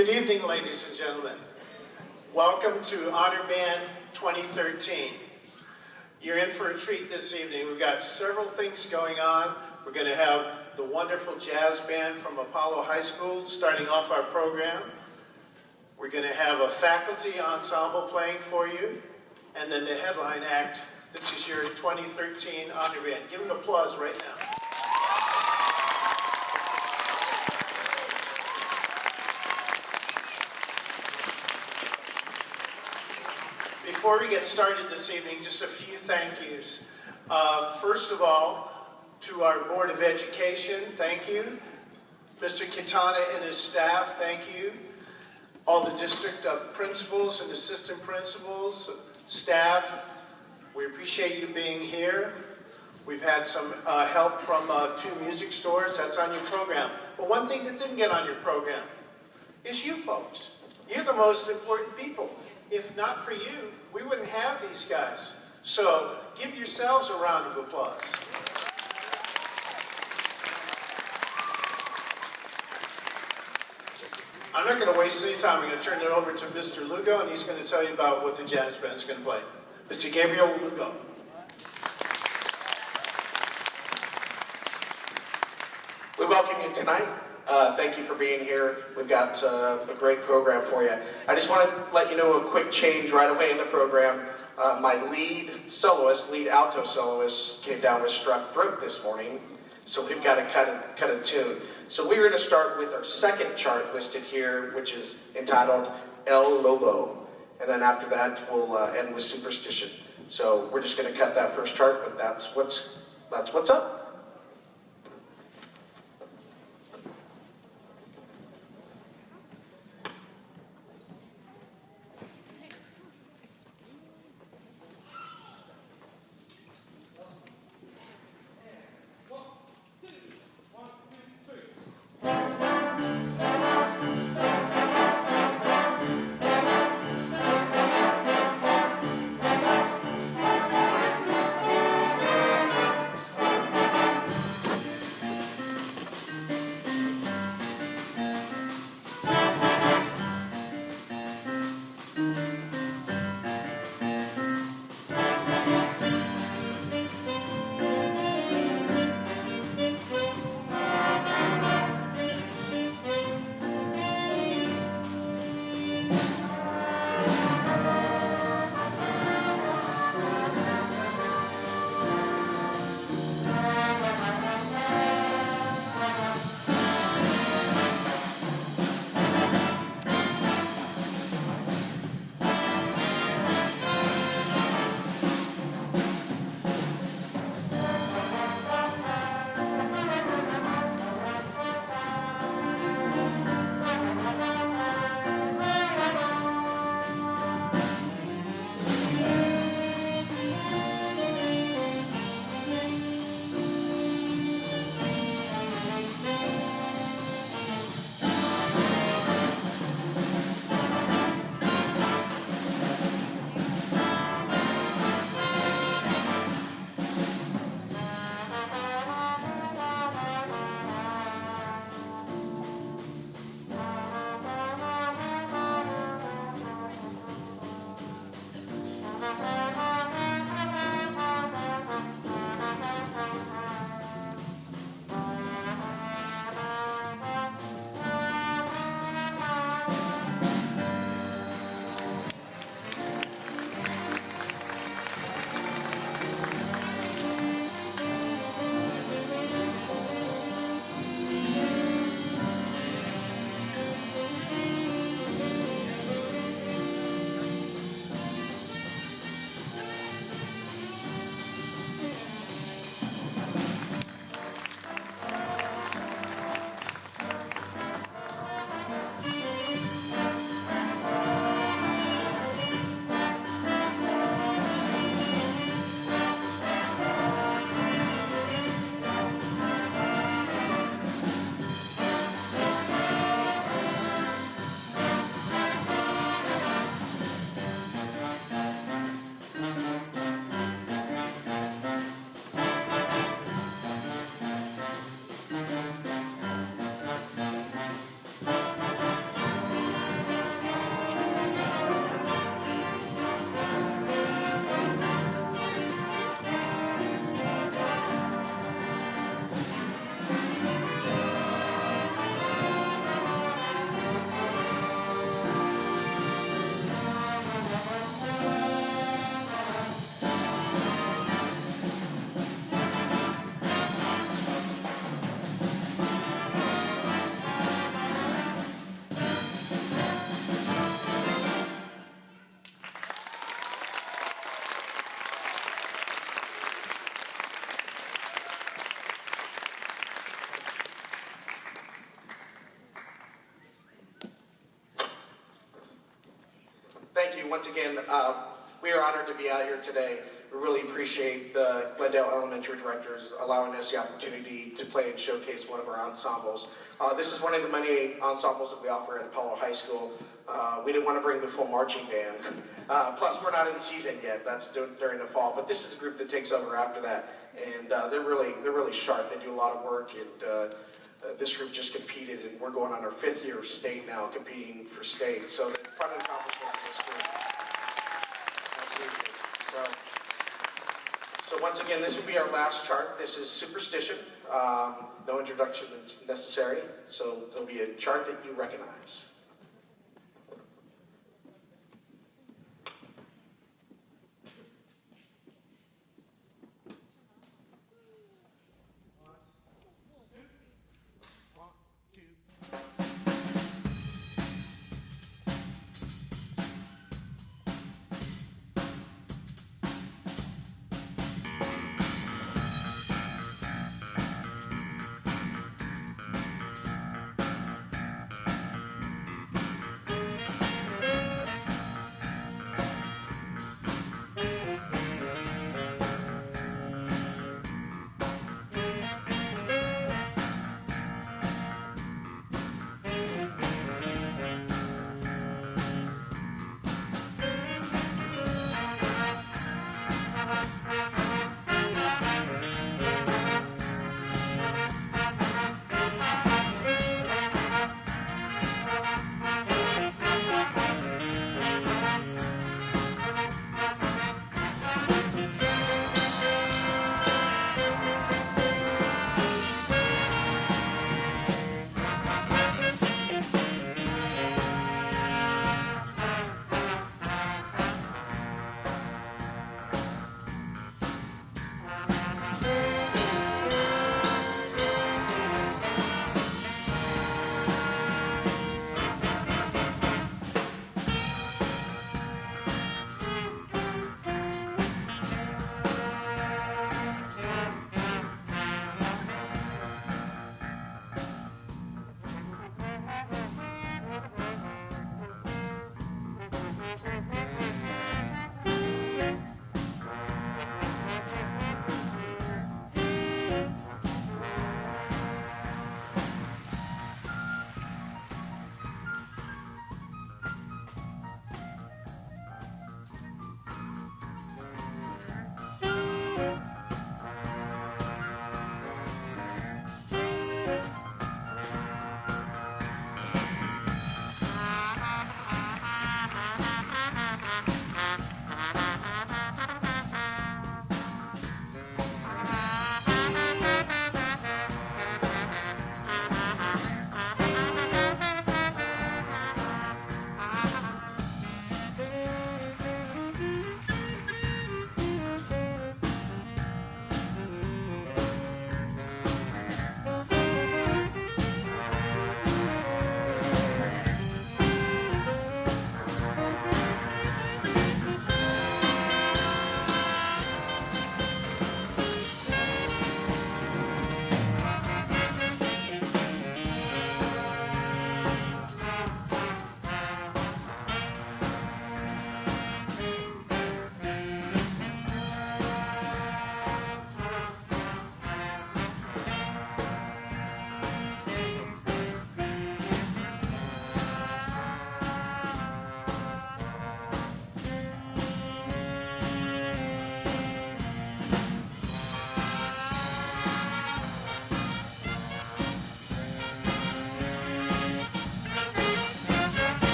Good evening, ladies and gentlemen. Welcome to Honor Band 2013. You're in for a treat this evening. We've got several things going on. We're going to have the wonderful jazz band from Apollo High School starting off our program. We're going to have a faculty ensemble playing for you, and then the headline act. This is your 2013 Honor Band. Give them applause right now. Before we get started this evening, just a few thank yous. First of all, to our Board of Education, thank you. Mr. Kitana and his staff, thank you. All the district principals and assistant principals, staff, we appreciate you being here. We've had some help from 2 music stores. That's on your program. But one thing that didn't get on your program is you folks. You're the most important people. If not for you, we wouldn't have these guys. So give yourselves a round of applause. I'm not going to waste any time. I'm going to turn it over to Mr. Lugo, and he's going to tell you about what the jazz band is going to play. Mr. Gabriel Lugo. We welcome you tonight. Thank you for being here. We've got a great program for you. I just want to let you know a quick change right away in the program. My lead alto soloist, came down with strep throat this morning, so we've got to cut a tune. So we're going to start with our second chart listed here, which is entitled El Lobo. And then after that, we'll end with Superstition. So we're just going to cut that first chart, but that's what's up. once again, we are honored to be out here today. We really appreciate the Glendale Elementary directors allowing us the opportunity to play and showcase one of our ensembles. This is one of the many ensembles that we offer at Apollo High School. We didn't want to bring the full marching band. Plus, we're not in season yet. That's during the fall. But this is a group that takes over after that, and they're really sharp. They do a lot of work, and this group just competed, and we're going on our 5th year of state now, competing for state. So, it's quite an accomplishment for this group. Absolutely. So once again, this will be our last chart. This is Superstition. No introduction is necessary. So there'll be a chart that you recognize.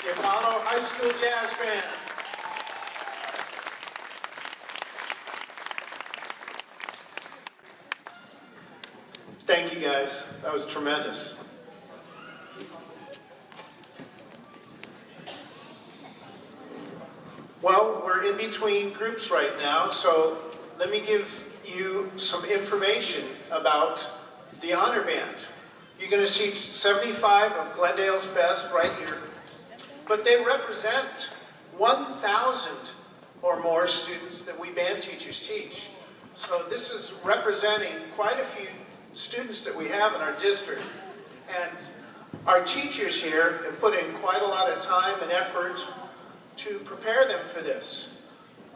The Apollo High School Jazz Band. Thank you guys, that was tremendous. Well, we're in between groups right now, so let me give you some information about the honor band. You're going to see 75 of Glendale's best right here, but they represent 1,000 or more students that we band teachers teach. So this is representing quite a few students that we have in our district. And our teachers here have put in quite a lot of time and effort to prepare them for this.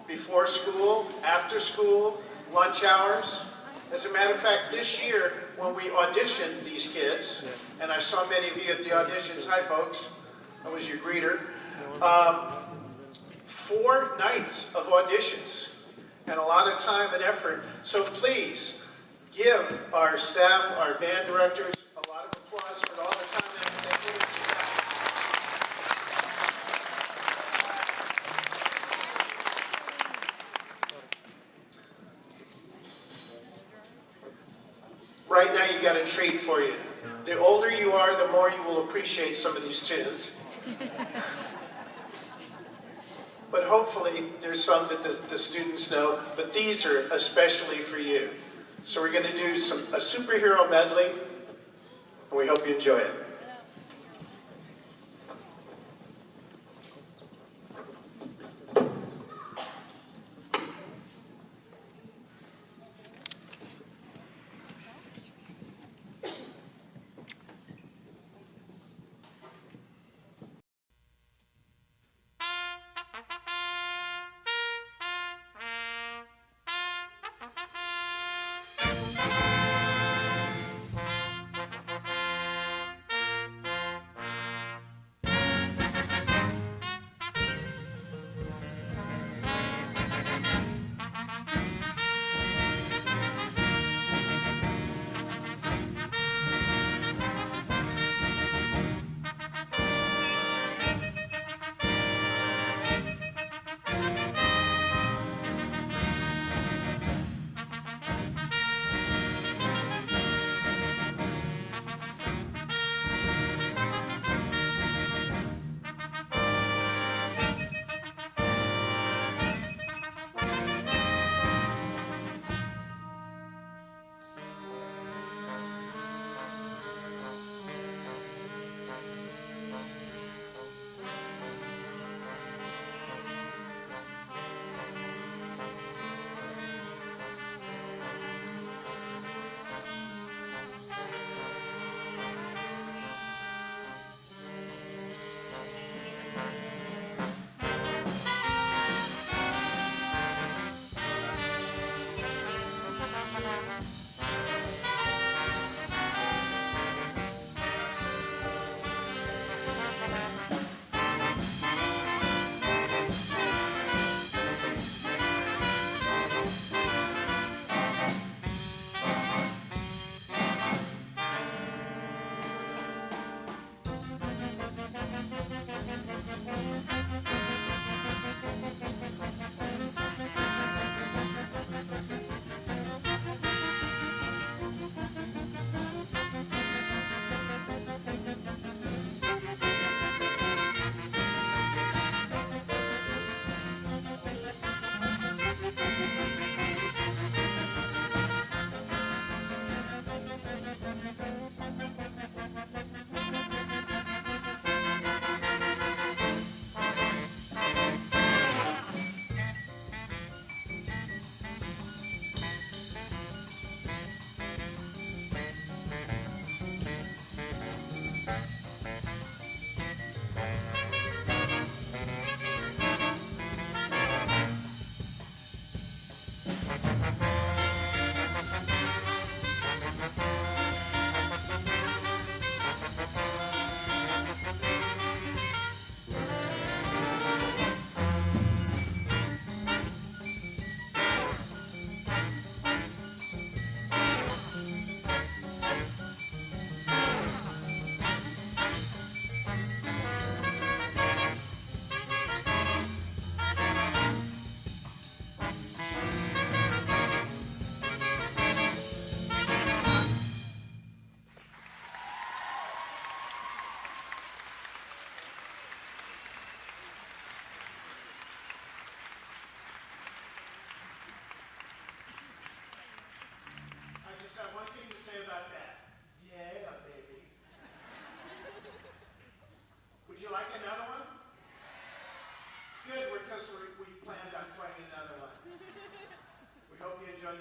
Before school, after school, lunch hours. As a matter of fact, this year when we auditioned these kids, and I saw many of you at the auditions, hi folks, I was your greeter, 4 nights of auditions and a lot of time and effort. So please give our staff, our band directors, a lot of applause for all the time that they put into that. Right now you got a treat for you. The older you are, the more you will appreciate some of these tunes. But hopefully there's some that the students know, but these are especially for you. So we're going to do a superhero medley, and we hope you enjoy it.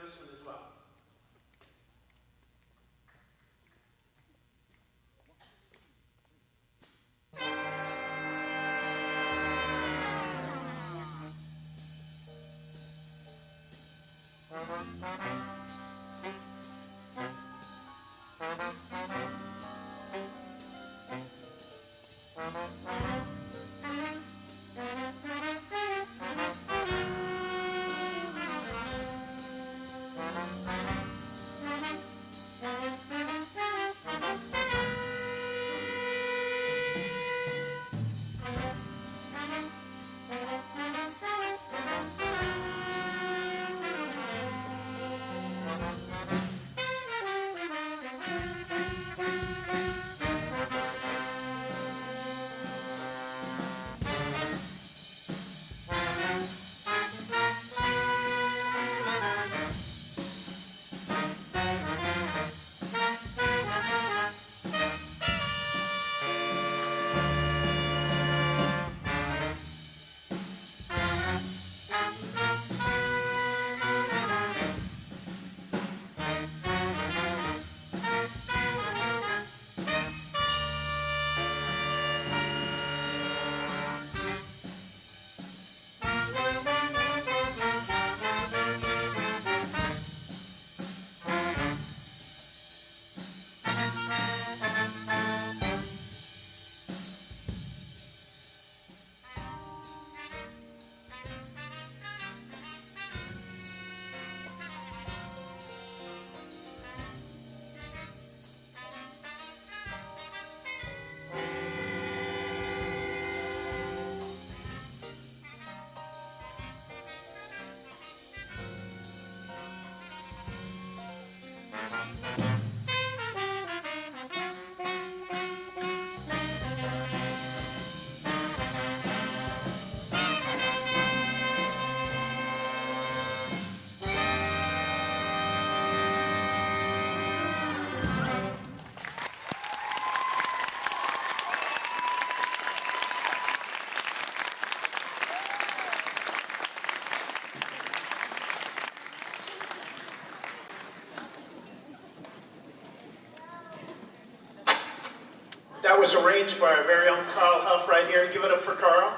this one as well. That was arranged by our very own Carl Huff right here. Give it up for Carl.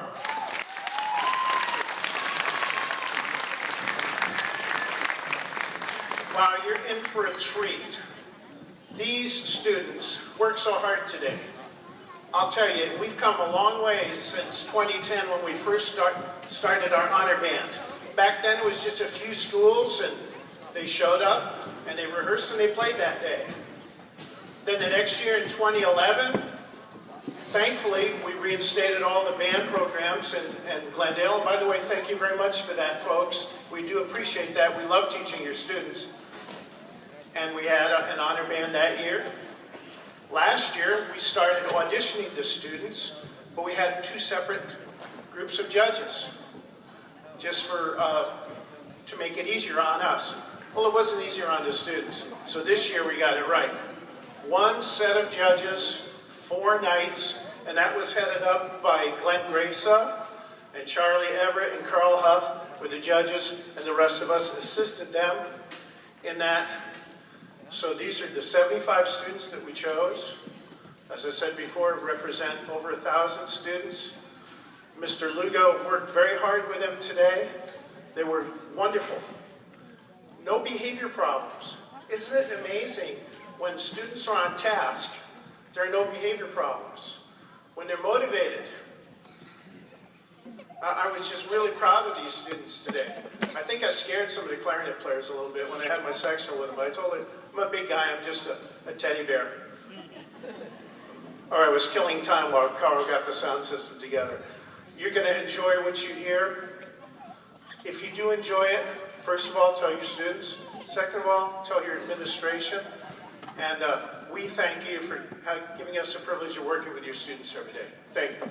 Wow, you're in for a treat. These students work so hard today. I'll tell you, we've come a long way since 2010 when we first started our honor band. Back then it was just a few schools and they showed up and they rehearsed and they played that day. Then the next year in 2011, thankfully, we reinstated all the band programs in Glendale. And by the way, thank you very much for that, folks. We do appreciate that. We love teaching your students. And we had an honor band that year. Last year, we started auditioning the students, but we had 2 separate groups of judges, just to make it easier on us. Well, it wasn't easier on the students. So this year, we got it right. 1 set of judges, 4 nights, and that was headed up by Glenn Graysa and Charlie Everett and Carl Huff were the judges, and the rest of us assisted them in that. So these are the 75 students that we chose. As I said before, represent over 1,000 students. Mr. Lugo worked very hard with them today. They were wonderful. No behavior problems. Isn't it amazing when students are on task, there are no behavior problems. When they're motivated, I was just really proud of these students today. I think I scared some of the clarinet players a little bit when I had my section with them. I told them, I'm a big guy, I'm just a teddy bear. All right, I was killing time while Carl got the sound system together. You're going to enjoy what you hear. If you do enjoy it, first of all, tell your students. Second of all, tell your administration. And we thank you for giving us the privilege of working with your students every day. Thank you.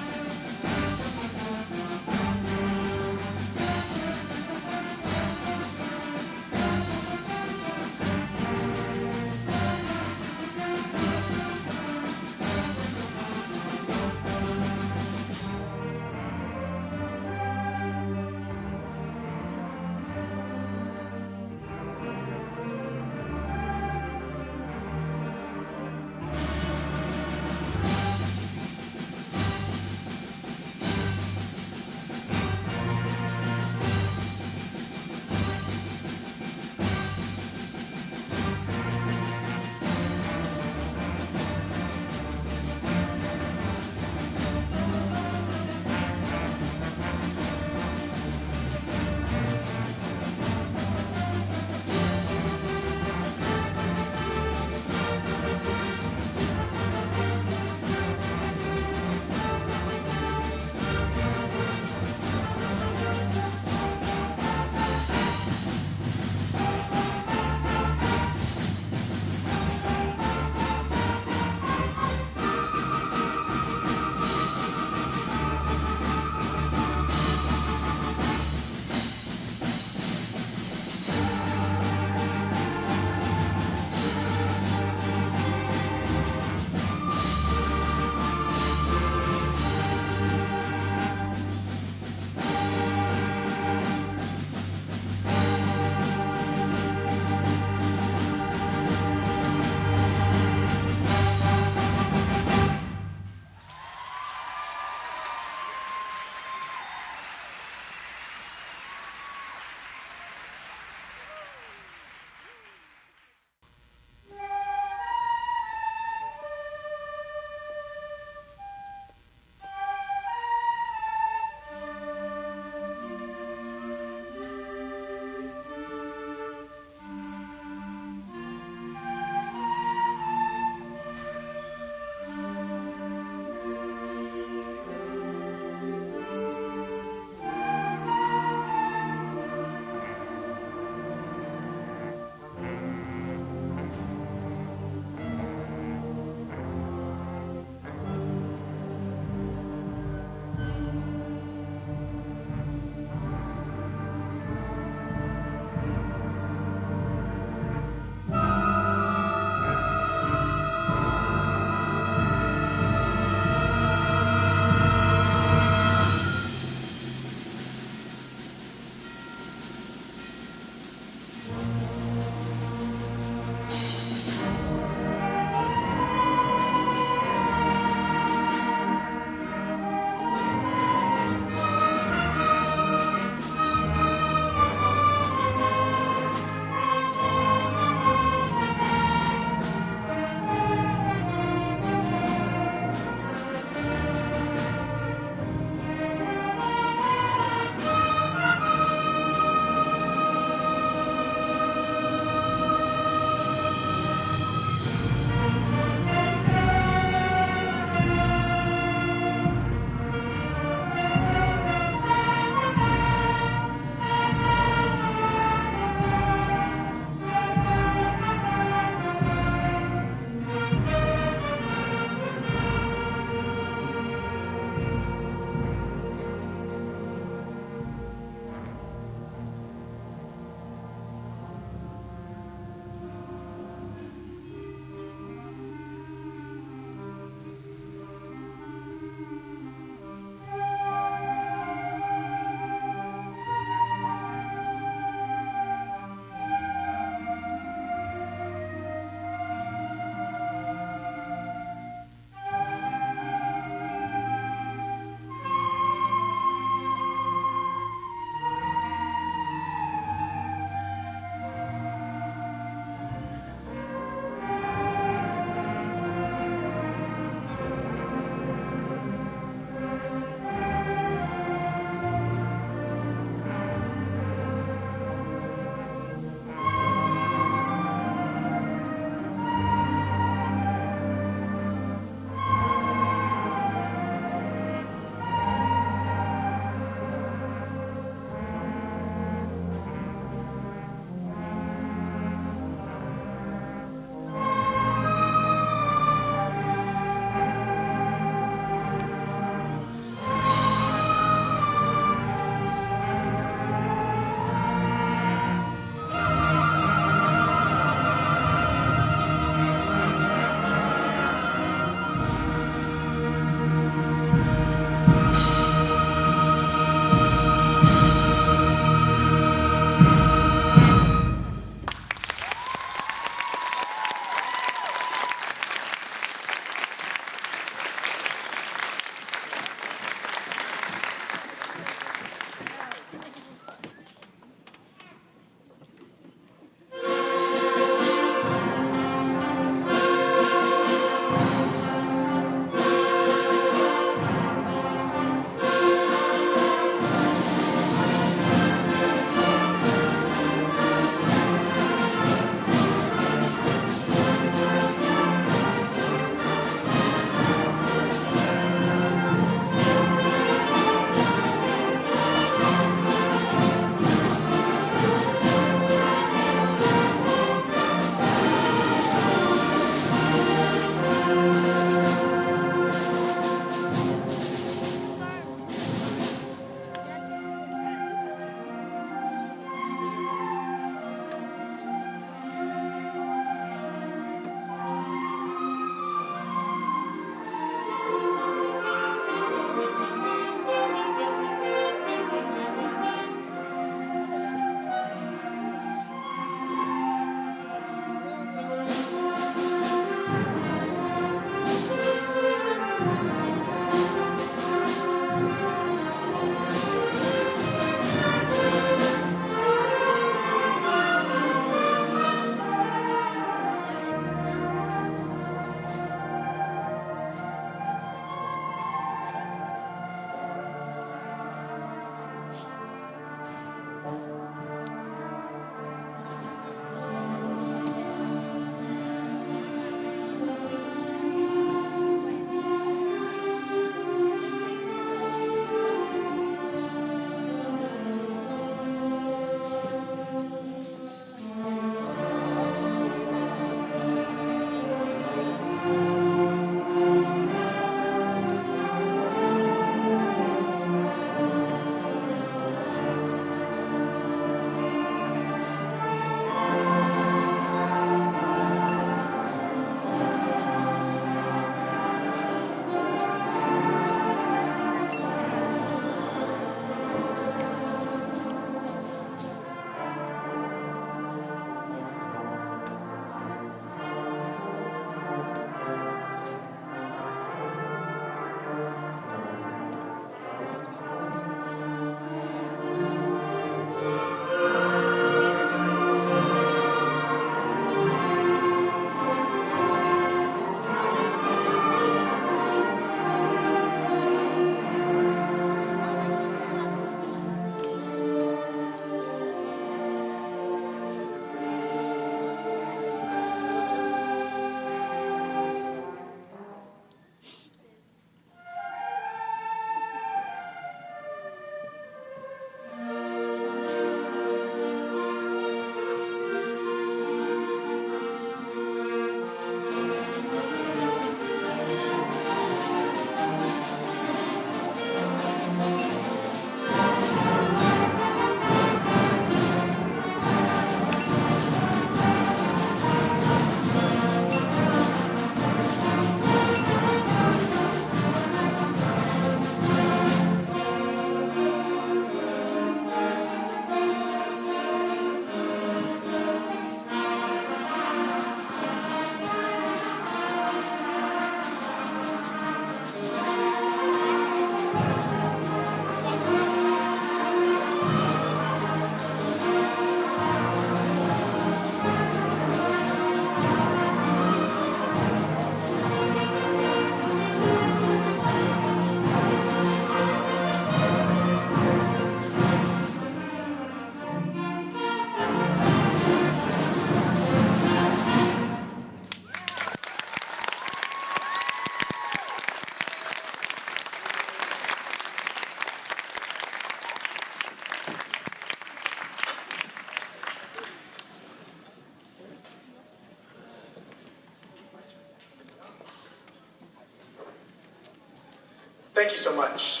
thank you so much.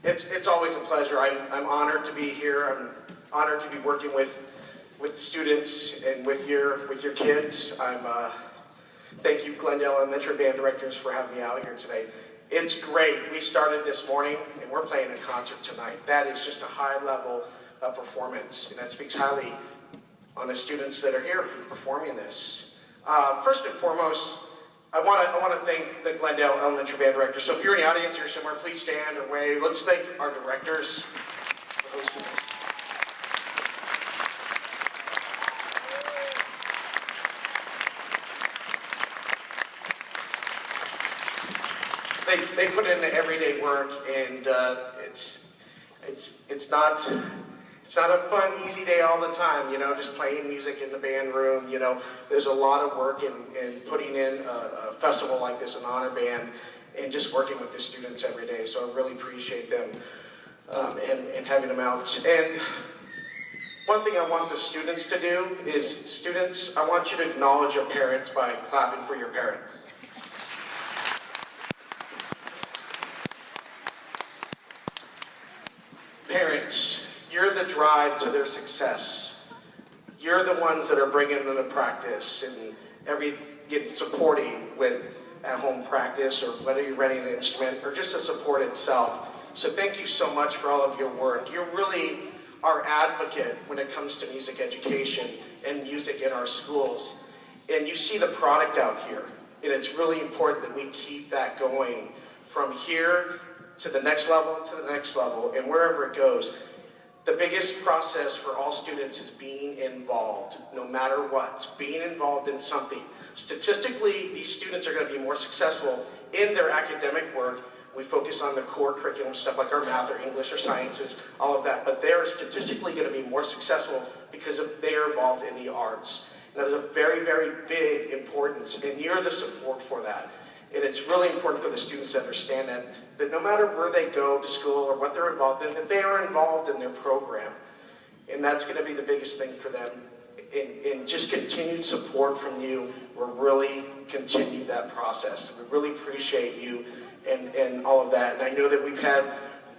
It's always a pleasure. I'm honored to be here. I'm honored to be working with the students and with your kids. Thank you, Glendale Elementary Band Directors, for having me out here today. It's great. We started this morning, and we're playing a concert tonight. That is just a high level of performance, and that speaks highly on the students that are here performing this. First and foremost, I want to thank the Glendale Elementary Band Directors. So if you're in the audience here somewhere, please stand or wave. Let's thank our directors for hosting us. They put in the everyday work, and it's not a fun, easy day all the time, you know, just playing music in the band room. You know, there's a lot of work in putting in a festival like this, an honor band, and just working with the students every day. So I really appreciate them and having them out. And one thing I want the students to do is, students, I want you to acknowledge your parents by clapping for your parents. Parents, you're the drive to their success. You're the ones that are bringing them to practice and supporting with at-home practice, or whether you're renting an instrument or just the support itself. So thank you so much for all of your work. You're really our advocate when it comes to music education and music in our schools. And you see the product out here, and it's really important that we keep that going from here to the next level, and wherever it goes. The biggest process for all students is being involved, no matter what, being involved in something. Statistically, these students are going to be more successful in their academic work. We focus on the core curriculum stuff like our math or English or sciences, all of that, but they're statistically going to be more successful because they're involved in the arts. And that is a very, very big importance, and you're the support for that. And it's really important for the students to understand that no matter where they go to school or what they're involved in, that they are involved in their program. And that's going to be the biggest thing for them. And just continued support from you will really continue that process. We really appreciate you and all of that. And I know that we've had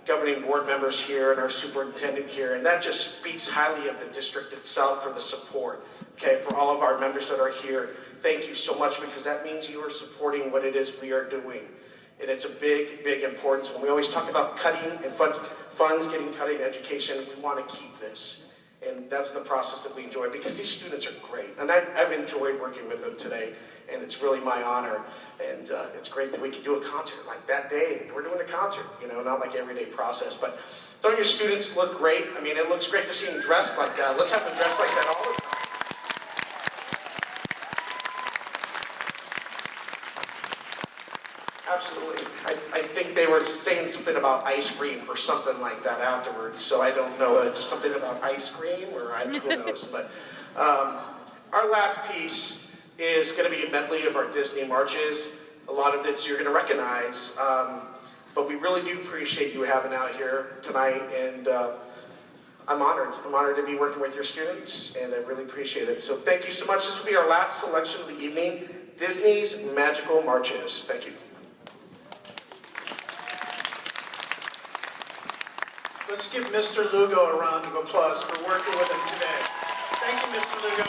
governing board members here and our superintendent here, and that just speaks highly of the district itself for the support. Okay, for all of our members that are here, thank you so much, because that means you are supporting what it is we are doing. And it's a big, big importance. When we always talk about cutting and funds getting cut in education, we want to keep this. And that's the process that we enjoy, because these students are great. And I've enjoyed working with them today, and it's really my honor. And it's great that we can do a concert like that day. We're doing a concert, you know, not like everyday process. But don't your students look great? I mean, it looks great to see them dressed like that. Let's have them dressed like that all the time. Absolutely. I think they were saying something about ice cream or something like that afterwards, so I don't know, just something about ice cream, or who knows. But our last piece is going to be a medley of our Disney marches. A lot of this you're going to recognize, but we really do appreciate you having out here tonight, and I'm honored. I'm honored to be working with your students, and I really appreciate it. So thank you so much. This will be our last selection of the evening, Disney's Magical Marches. Thank you. Let's give Mr. Lugo a round of applause for working with him today. Thank you, Mr. Lugo.